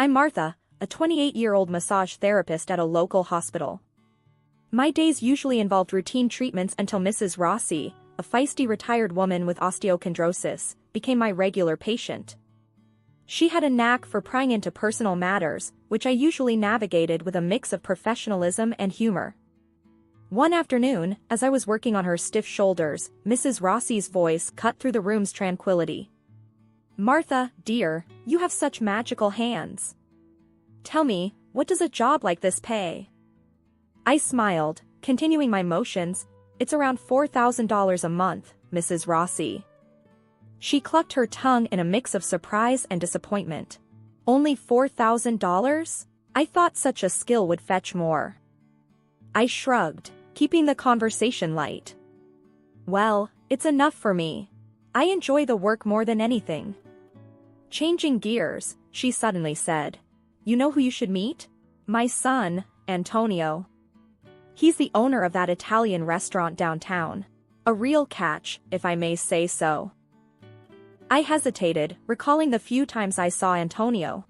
I'm Martha, a 28-year-old massage therapist at a local hospital. My days usually involved routine treatments until Mrs. Rossi, a feisty retired woman with osteochondrosis, became my regular patient. She had a knack for prying into personal matters, which I usually navigated with a mix of professionalism and humor. One afternoon, as I was working on her stiff shoulders, Mrs. Rossi's voice cut through the room's tranquility. "Martha, dear, you have such magical hands. Tell me, what does a job like this pay?" I smiled, continuing my motions. "It's around $4,000 a month, Mrs. Rossi." She clucked her tongue in a mix of surprise and disappointment. "Only $4,000? I thought such a skill would fetch more." I shrugged, keeping the conversation light. "Well, it's enough for me. I enjoy the work more than anything." Changing gears, she suddenly said, "You know who you should meet? My son, Antonio. He's the owner of that Italian restaurant downtown. A real catch, if I may say so." I hesitated, recalling the few times I saw Antonio.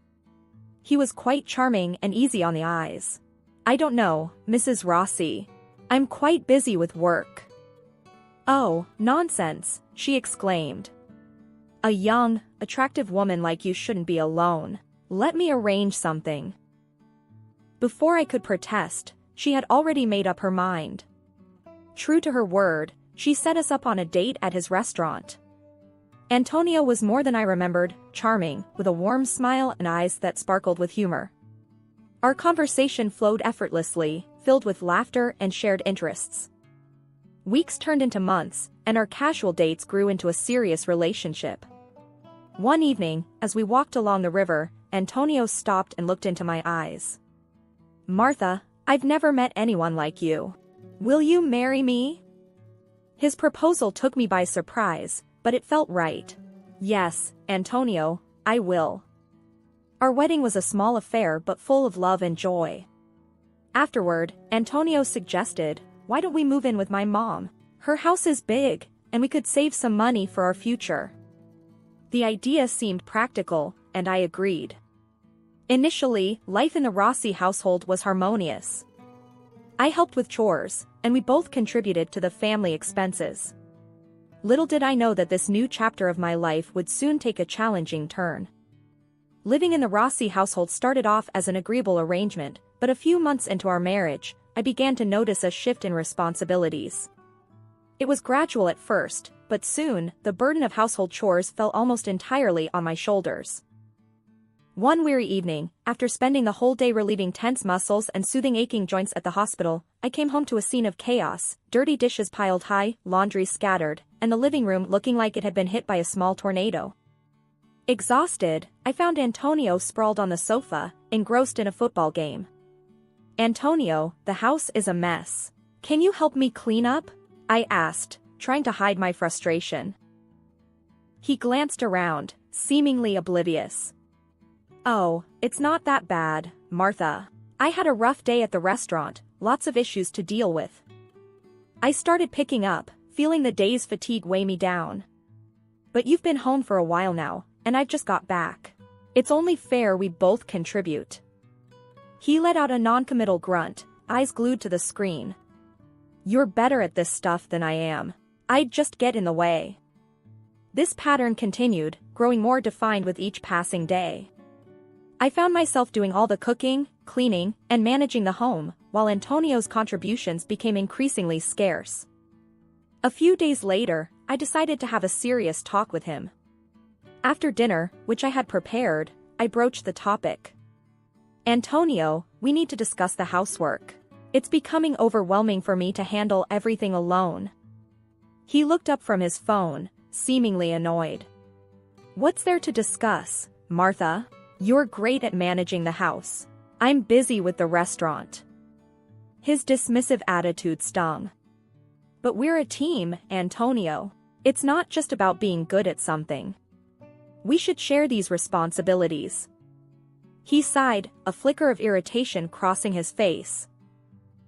He was quite charming and easy on the eyes. "I don't know, Mrs. Rossi. I'm quite busy with work." "Oh, nonsense," she exclaimed. "A young, attractive woman like you shouldn't be alone. Let me arrange something." Before I could protest, she had already made up her mind. True to her word, she set us up on a date at his restaurant. Antonio was more than I remembered, charming, with a warm smile and eyes that sparkled with humor. Our conversation flowed effortlessly, filled with laughter and shared interests. Weeks turned into months, and our casual dates grew into a serious relationship. One evening, as we walked along the river, Antonio stopped and looked into my eyes. "Martha, I've never met anyone like you. Will you marry me?" His proposal took me by surprise, but it felt right. "Yes, Antonio, I will." Our wedding was a small affair but full of love and joy. Afterward, Antonio suggested, "Why don't we move in with my mom? Her house is big, and we could save some money for our future." The idea seemed practical, and I agreed. Initially, life in the Rossi household was harmonious. I helped with chores, and we both contributed to the family expenses. Little did I know that this new chapter of my life would soon take a challenging turn. Living in the Rossi household started off as an agreeable arrangement, but a few months into our marriage, I began to notice a shift in responsibilities. It was gradual at first, but soon, the burden of household chores fell almost entirely on my shoulders. One weary evening, after spending the whole day relieving tense muscles and soothing aching joints at the hospital, I came home to a scene of chaos, dirty dishes piled high, laundry scattered, and the living room looking like it had been hit by a small tornado. Exhausted, I found Antonio sprawled on the sofa, engrossed in a football game. "Antonio, the house is a mess. Can you help me clean up?" I asked, trying to hide my frustration. He glanced around, seemingly oblivious. "Oh, it's not that bad, Martha. I had a rough day at the restaurant, lots of issues to deal with." I started picking up, feeling the day's fatigue weigh me down. "But you've been home for a while now, and I've just got back. It's only fair we both contribute." He let out a non-committal grunt, eyes glued to the screen. "You're better at this stuff than I am. I'd just get in the way." This pattern continued, growing more defined with each passing day. I found myself doing all the cooking, cleaning, and managing the home, while Antonio's contributions became increasingly scarce. A few days later, I decided to have a serious talk with him. After dinner, which I had prepared, I broached the topic. "Antonio, we need to discuss the housework. It's becoming overwhelming for me to handle everything alone." He looked up from his phone, seemingly annoyed. "What's there to discuss, Martha? You're great at managing the house. I'm busy with the restaurant." His dismissive attitude stung. "But we're a team, Antonio. It's not just about being good at something. We should share these responsibilities." He sighed, a flicker of irritation crossing his face.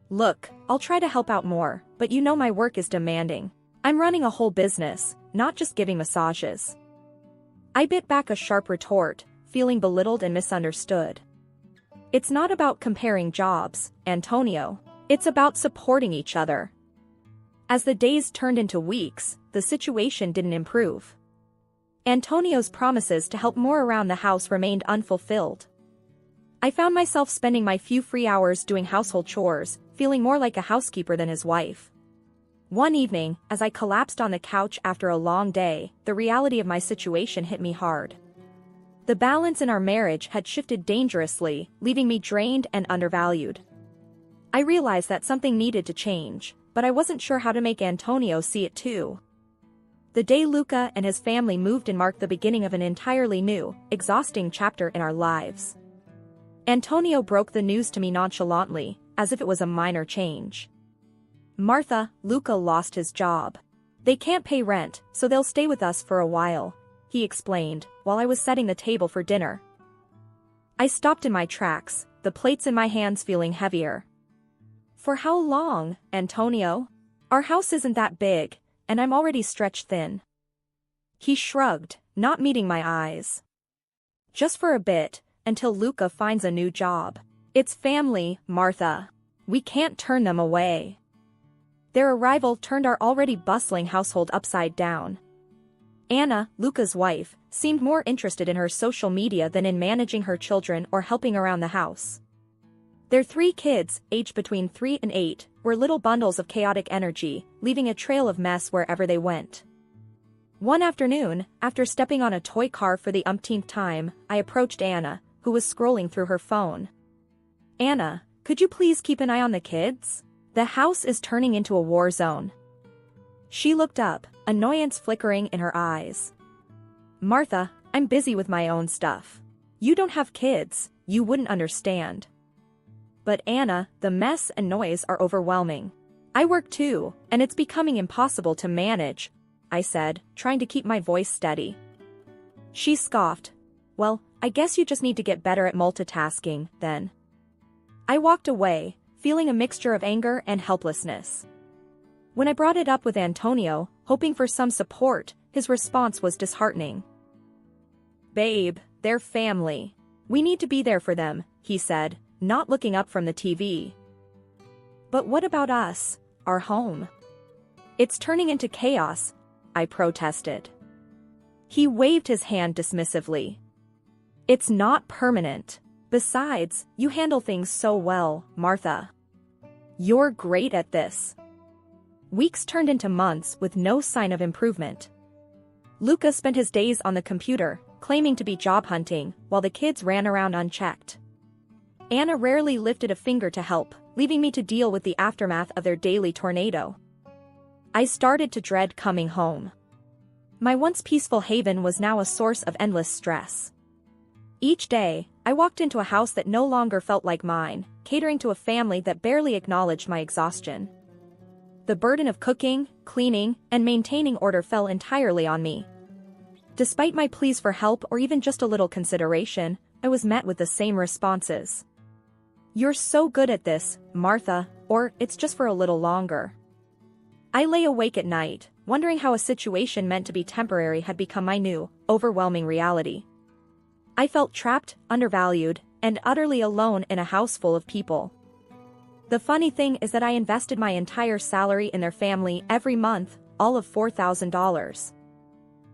"Look, I'll try to help out more, but you know my work is demanding. I'm running a whole business, not just giving massages." I bit back a sharp retort, feeling belittled and misunderstood. It's not about comparing jobs, Antonio. It's about supporting each other. As the days turned into weeks, the situation didn't improve. Antonio's promises to help more around the house remained unfulfilled. I found myself spending my few free hours doing household chores, feeling more like a housekeeper than his wife. One evening, as I collapsed on the couch after a long day, the reality of my situation hit me hard. The balance in our marriage had shifted dangerously, leaving me drained and undervalued. I realized that something needed to change, but I wasn't sure how to make Antonio see it too. The day Luca and his family moved in marked the beginning of an entirely new, exhausting chapter in our lives. Antonio broke the news to me nonchalantly, as if it was a minor change. "Martha, Luca lost his job. They can't pay rent, so they'll stay with us for a while," he explained, while I was setting the table for dinner. I stopped in my tracks, the plates in my hands feeling heavier. "For how long, Antonio? Our house isn't that big, and I'm already stretched thin." He shrugged, not meeting my eyes. "Just for a bit, until Luca finds a new job. It's family, Martha. We can't turn them away." Their arrival turned our already bustling household upside down. Anna, Luca's wife, seemed more interested in her social media than in managing her children or helping around the house. Their 3 kids, aged between 3 and 8, were little bundles of chaotic energy, leaving a trail of mess wherever they went. One afternoon, after stepping on a toy car for the umpteenth time, I approached Anna, who was scrolling through her phone. "Anna, could you please keep an eye on the kids? The house is turning into a war zone." She looked up, annoyance flickering in her eyes. "Martha, I'm busy with my own stuff. You don't have kids, you wouldn't understand." "But Anna, the mess and noise are overwhelming. I work too, and it's becoming impossible to manage," I said, trying to keep my voice steady. She scoffed. "Well, I guess you just need to get better at multitasking, then." I walked away, feeling a mixture of anger and helplessness. When I brought it up with Antonio, hoping for some support, his response was disheartening. "Babe, they're family. We need to be there for them," he said, not looking up from the TV. "But what about us, our home? It's turning into chaos," I protested. He waved his hand dismissively. "It's not permanent. Besides, you handle things so well, Martha. You're great at this." Weeks turned into months with no sign of improvement. Luca spent his days on the computer, claiming to be job hunting, while the kids ran around unchecked. Anna rarely lifted a finger to help, leaving me to deal with the aftermath of their daily tornado. I started to dread coming home. My once peaceful haven was now a source of endless stress. Each day, I walked into a house that no longer felt like mine, catering to a family that barely acknowledged my exhaustion. The burden of cooking, cleaning, and maintaining order fell entirely on me. Despite my pleas for help or even just a little consideration, I was met with the same responses. "You're so good at this, Martha," or "it's just for a little longer." I lay awake at night, wondering how a situation meant to be temporary had become my new, overwhelming reality. I felt trapped, undervalued, and utterly alone in a house full of people. The funny thing is that I invested my entire salary in their family every month, all of $4,000.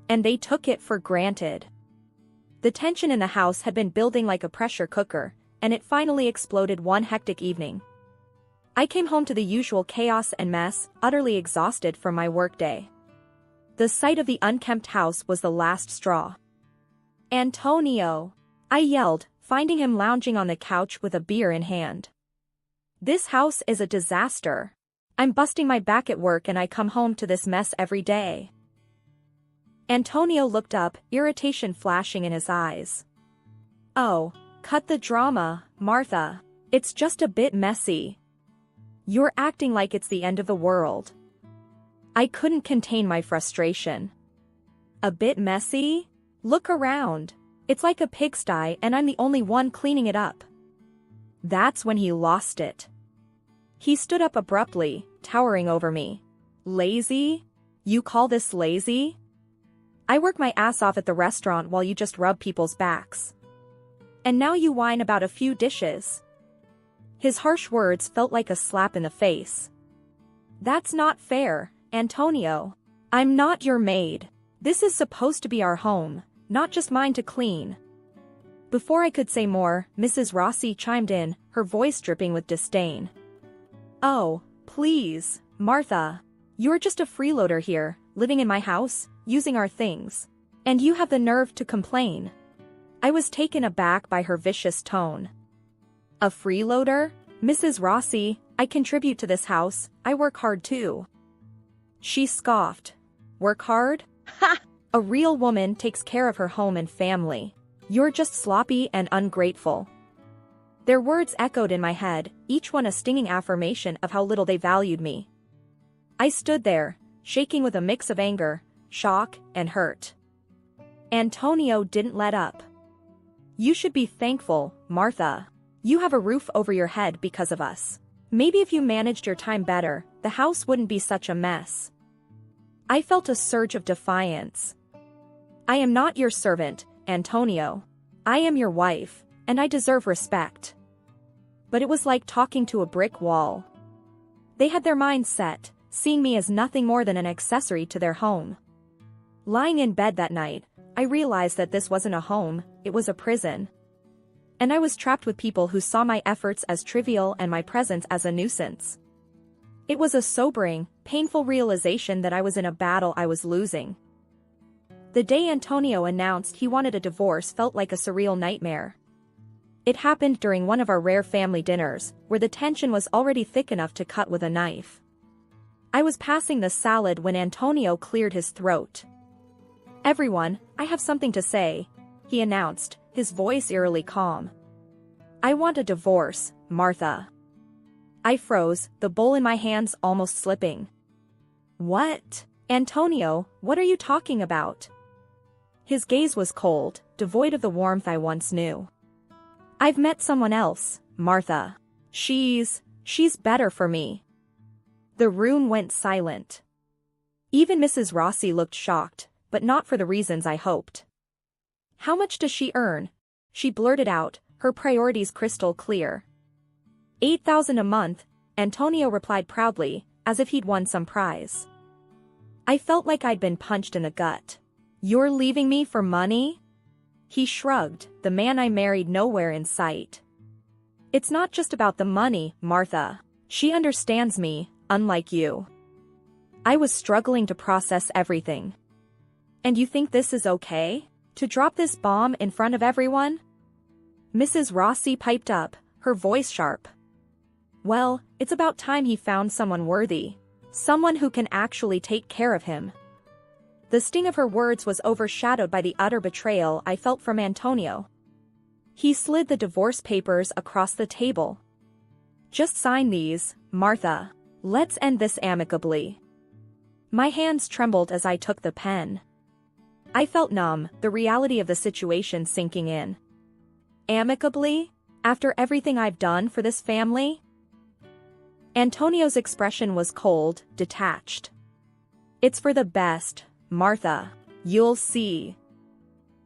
And they took it for granted. The tension in the house had been building like a pressure cooker, and it finally exploded one hectic evening. I came home to the usual chaos and mess, utterly exhausted from my workday. The sight of the unkempt house was the last straw. "Antonio!" I yelled, finding him lounging on the couch with a beer in hand. "This house is a disaster. I'm busting my back at work and I come home to this mess every day." Antonio looked up, irritation flashing in his eyes. "Oh, cut the drama, Martha. It's just a bit messy. You're acting like it's the end of the world." I couldn't contain my frustration. "A bit messy? Look around. It's like a pigsty and I'm the only one cleaning it up." That's when he lost it. He stood up abruptly, towering over me. "Lazy? You call this lazy? I work my ass off at the restaurant while you just rub people's backs." And now you whine about a few dishes." His harsh words felt like a slap in the face. "That's not fair, Antonio. I'm not your maid. This is supposed to be our home, not just mine to clean." Before I could say more, Mrs. Rossi chimed in, her voice dripping with disdain. "Oh, please, Martha. You're just a freeloader here, living in my house, using our things. And you have the nerve to complain." I was taken aback by her vicious tone. "A freeloader? Mrs. Rossi, I contribute to this house, I work hard too." She scoffed. "Work hard? Ha! A real woman takes care of her home and family. You're just sloppy and ungrateful." Their words echoed in my head, each one a stinging affirmation of how little they valued me. I stood there, shaking with a mix of anger, shock, and hurt. Antonio didn't let up. "You should be thankful, Martha. You have a roof over your head because of us. Maybe if you managed your time better, the house wouldn't be such a mess." I felt a surge of defiance. "I am not your servant, Antonio. I am your wife, and I deserve respect." But it was like talking to a brick wall. They had their minds set, seeing me as nothing more than an accessory to their home. Lying in bed that night, I realized that this wasn't a home, it was a prison. And I was trapped with people who saw my efforts as trivial and my presence as a nuisance. It was a sobering, painful realization that I was in a battle I was losing. The day Antonio announced he wanted a divorce felt like a surreal nightmare. It happened during one of our rare family dinners, where the tension was already thick enough to cut with a knife. I was passing the salad when Antonio cleared his throat. "Everyone, I have something to say," he announced, his voice eerily calm. "I want a divorce, Martha." I froze, the bowl in my hands almost slipping. "What? Antonio, what are you talking about?" His gaze was cold, devoid of the warmth I once knew. "I've met someone else, Martha. She's better for me." The room went silent. Even Mrs. Rossi looked shocked, but not for the reasons I hoped. "How much does she earn?" she blurted out, her priorities crystal clear. $8,000 a month, Antonio replied proudly, as if he'd won some prize. I felt like I'd been punched in the gut. "You're leaving me for money?" He shrugged, the man I married nowhere in sight. "It's not just about the money, Martha. She understands me, unlike you." I was struggling to process everything. "And you think this is okay? To drop this bomb in front of everyone?" Mrs. Rossi piped up, her voice sharp. "Well, it's about time he found someone worthy. Someone who can actually take care of him." The sting of her words was overshadowed by the utter betrayal I felt from Antonio. He slid the divorce papers across the table. "Just sign these, Martha. Let's end this amicably." My hands trembled as I took the pen. I felt numb, the reality of the situation sinking in. "Amicably? After everything I've done for this family?" Antonio's expression was cold, detached. "It's for the best, Martha. You'll see."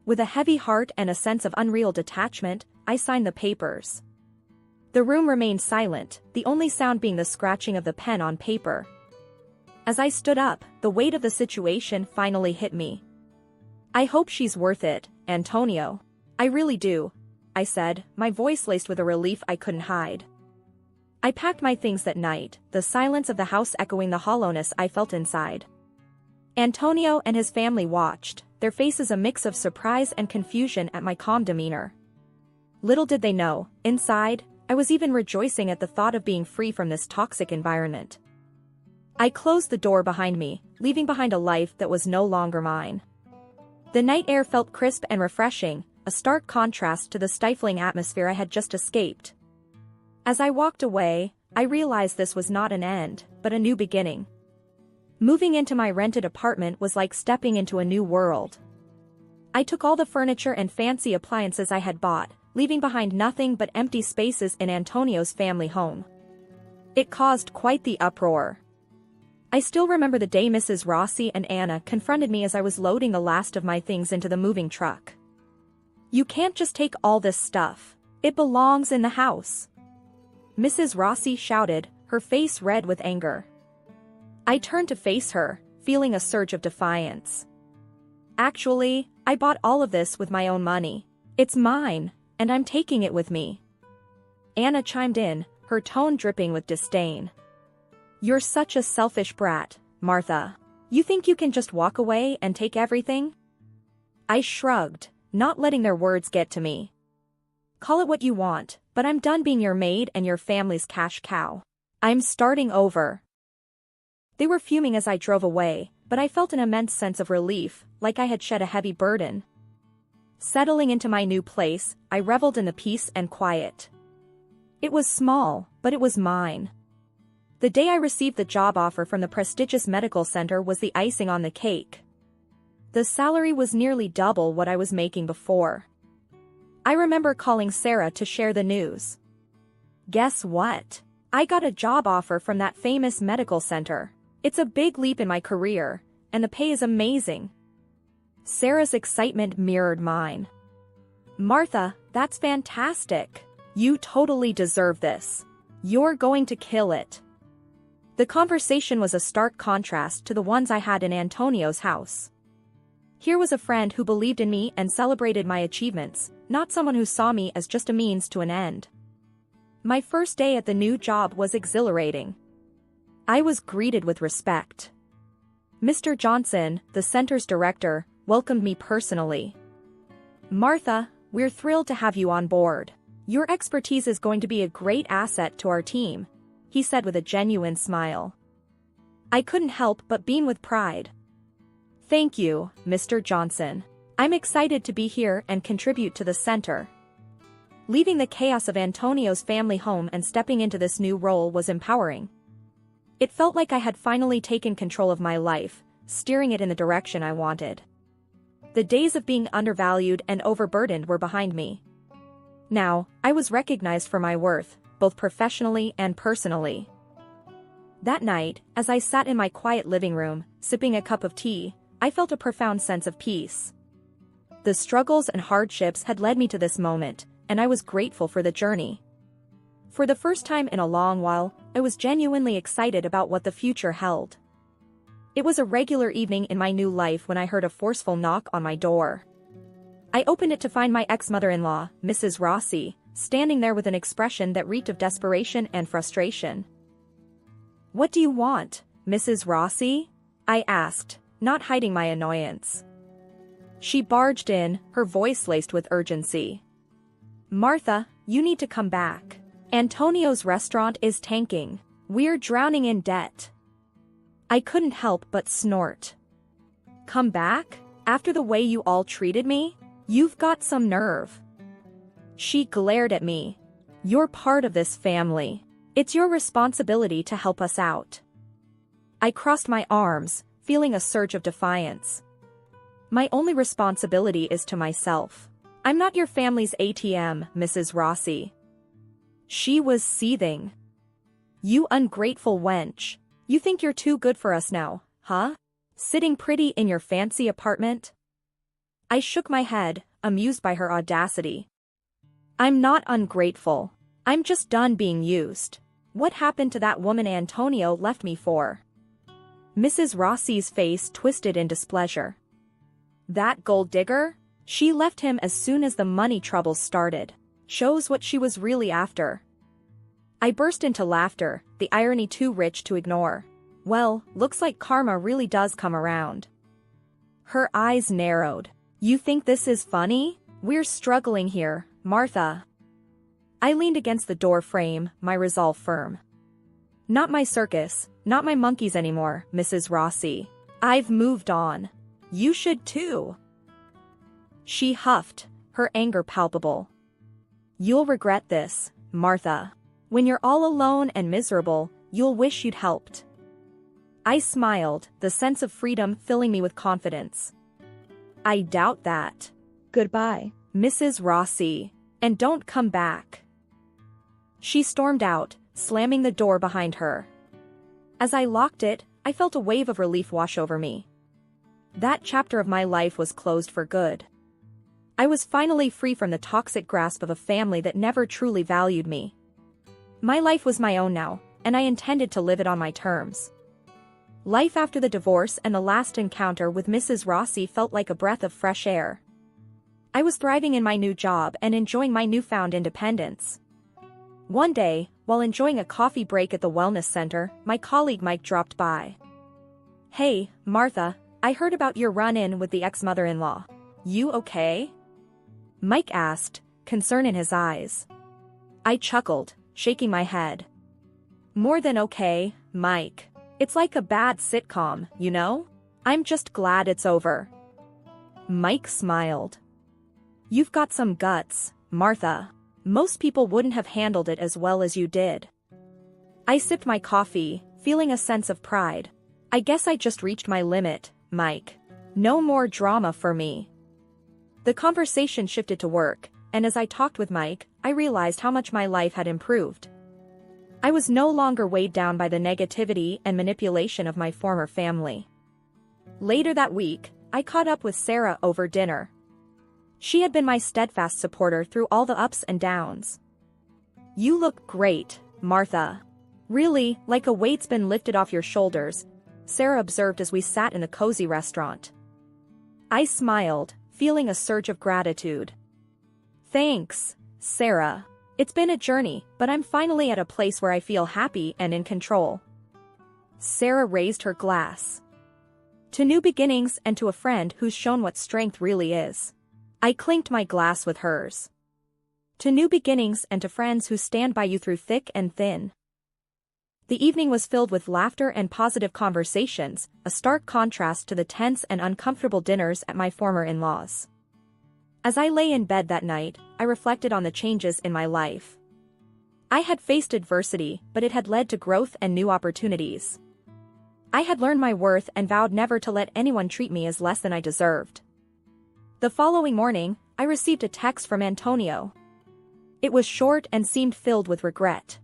With a heavy heart and a sense of unreal detachment, I signed the papers. The room remained silent, the only sound being the scratching of the pen on paper. As I stood up, the weight of the situation finally hit me. "I hope she's worth it, Antonio. I really do," I said, my voice laced with a relief I couldn't hide. I packed my things that night, the silence of the house echoing the hollowness I felt inside. Antonio and his family watched, their faces a mix of surprise and confusion at my calm demeanor. Little did they know, inside, I was even rejoicing at the thought of being free from this toxic environment. I closed the door behind me, leaving behind a life that was no longer mine. The night air felt crisp and refreshing, a stark contrast to the stifling atmosphere I had just escaped. As I walked away, I realized this was not an end, but a new beginning. Moving into my rented apartment was like stepping into a new world. I took all the furniture and fancy appliances I had bought, leaving behind nothing but empty spaces in Antonio's family home. It caused quite the uproar. I still remember the day Mrs. Rossi and Anna confronted me as I was loading the last of my things into the moving truck. You can't just take all this stuff. It belongs in the house. Mrs. Rossi shouted, her face red with anger. I turned to face her, feeling a surge of defiance. Actually, I bought all of this with my own money. It's mine, and I'm taking it with me. Anna chimed in, her tone dripping with disdain. You're such a selfish brat, Martha. You think you can just walk away and take everything? I shrugged, not letting their words get to me. Call it what you want, but I'm done being your maid and your family's cash cow. I'm starting over. They were fuming as I drove away, but I felt an immense sense of relief, like I had shed a heavy burden. Settling into my new place, I reveled in the peace and quiet. It was small, but it was mine. The day I received the job offer from the prestigious medical center was the icing on the cake. The salary was nearly double what I was making before. I remember calling Sarah to share the news. Guess what? I got a job offer from that famous medical center. It's a big leap in my career, and the pay is amazing. Sarah's excitement mirrored mine. Martha, that's fantastic. You totally deserve this. You're going to kill it. The conversation was a stark contrast to the ones I had in Antonio's house. Here was a friend who believed in me and celebrated my achievements, not someone who saw me as just a means to an end. My first day at the new job was exhilarating. I was greeted with respect. Mr. Johnson, the center's director, welcomed me personally. Martha, we're thrilled to have you on board. Your expertise is going to be a great asset to our team, he said with a genuine smile. I couldn't help but beam with pride. Thank you, Mr. Johnson. I'm excited to be here and contribute to the center. Leaving the chaos of Antonio's family home and stepping into this new role was empowering. It felt like I had finally taken control of my life, steering it in the direction I wanted. The days of being undervalued and overburdened were behind me. Now, I was recognized for my worth, both professionally and personally. That night, as I sat in my quiet living room, sipping a cup of tea, I felt a profound sense of peace. The struggles and hardships had led me to this moment, and I was grateful for the journey. For the first time in a long while, I was genuinely excited about what the future held. It was a regular evening in my new life when I heard a forceful knock on my door. I opened it to find my ex-mother-in-law, Mrs. Rossi, standing there with an expression that reeked of desperation and frustration. What do you want, Mrs. Rossi? I asked, not hiding my annoyance. She barged in, her voice laced with urgency. Martha, you need to come back. Antonio's restaurant is tanking. We're drowning in debt. I couldn't help but snort. Come back? After the way you all treated me? You've got some nerve. She glared at me. You're part of this family. It's your responsibility to help us out. I crossed my arms, feeling a surge of defiance. My only responsibility is to myself. I'm not your family's ATM, Mrs. Rossi. She was seething. You ungrateful wench. You think you're too good for us now, huh? Sitting pretty in your fancy apartment? I shook my head, amused by her audacity. I'm not ungrateful. I'm just done being used. What happened to that woman Antonio left me for? Mrs. Rossi's face twisted in displeasure. That gold digger? She left him as soon as the money troubles started. Shows what she was really after. I burst into laughter, the irony too rich to ignore. Well, looks like karma really does come around. Her eyes narrowed. You think this is funny? We're struggling here, Martha. I leaned against the door frame, my resolve firm. Not my circus, not my monkeys anymore, Mrs. Rossi. I've moved on. You should too. She huffed, her anger palpable. You'll regret this, Martha. When you're all alone and miserable, you'll wish you'd helped. I smiled, the sense of freedom filling me with confidence. I doubt that. Goodbye, Mrs. Rossi, and don't come back. She stormed out, slamming the door behind her. As I locked it, I felt a wave of relief wash over me. That chapter of my life was closed for good. I was finally free from the toxic grasp of a family that never truly valued me. My life was my own now, and I intended to live it on my terms. Life after the divorce and the last encounter with Mrs. Rossi felt like a breath of fresh air. I was thriving in my new job and enjoying my newfound independence. One day, while enjoying a coffee break at the wellness center, my colleague Mike dropped by. "Hey, Martha, I heard about your run-in with the ex-mother-in-law. You okay?" Mike asked, concern in his eyes. I chuckled, shaking my head. "More than okay, Mike. It's like a bad sitcom, you know? I'm just glad it's over." Mike smiled. "You've got some guts, Martha. Most people wouldn't have handled it as well as you did." I sipped my coffee, feeling a sense of pride. "I guess I just reached my limit, Mike. No more drama for me." The conversation shifted to work, and as I talked with Mike, I realized how much my life had improved. I was no longer weighed down by the negativity and manipulation of my former family. Later that week, I caught up with Sarah over dinner. She had been my steadfast supporter through all the ups and downs. "You look great, Martha. Really, like a weight's been lifted off your shoulders," Sarah observed as we sat in a cozy restaurant. I smiled, feeling a surge of gratitude. "Thanks, Sarah. It's been a journey, but I'm finally at a place where I feel happy and in control." Sarah raised her glass. "To new beginnings and to a friend who's shown what strength really is." I clinked my glass with hers. "To new beginnings and to friends who stand by you through thick and thin." The evening was filled with laughter and positive conversations, a stark contrast to the tense and uncomfortable dinners at my former in-laws. As I lay in bed that night, I reflected on the changes in my life. I had faced adversity, but it had led to growth and new opportunities. I had learned my worth and vowed never to let anyone treat me as less than I deserved. The following morning, I received a text from Antonio. It was short and seemed filled with regret.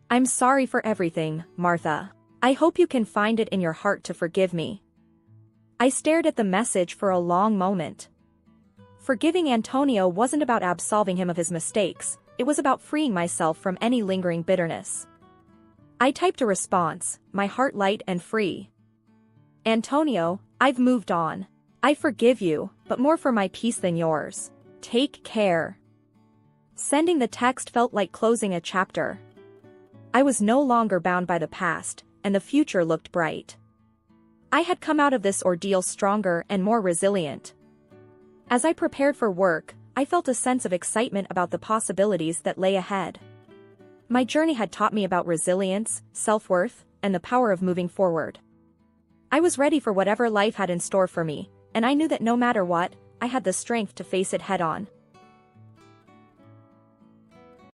"I'm sorry for everything, Martha. I hope you can find it in your heart to forgive me." I stared at the message for a long moment. Forgiving Antonio wasn't about absolving him of his mistakes, it was about freeing myself from any lingering bitterness. I typed a response, my heart light and free. "Antonio, I've moved on. I forgive you, but more for my peace than yours. Take care." Sending the text felt like closing a chapter. I was no longer bound by the past, and the future looked bright. I had come out of this ordeal stronger and more resilient. As I prepared for work, I felt a sense of excitement about the possibilities that lay ahead. My journey had taught me about resilience, self-worth, and the power of moving forward. I was ready for whatever life had in store for me, and I knew that no matter what, I had the strength to face it head-on.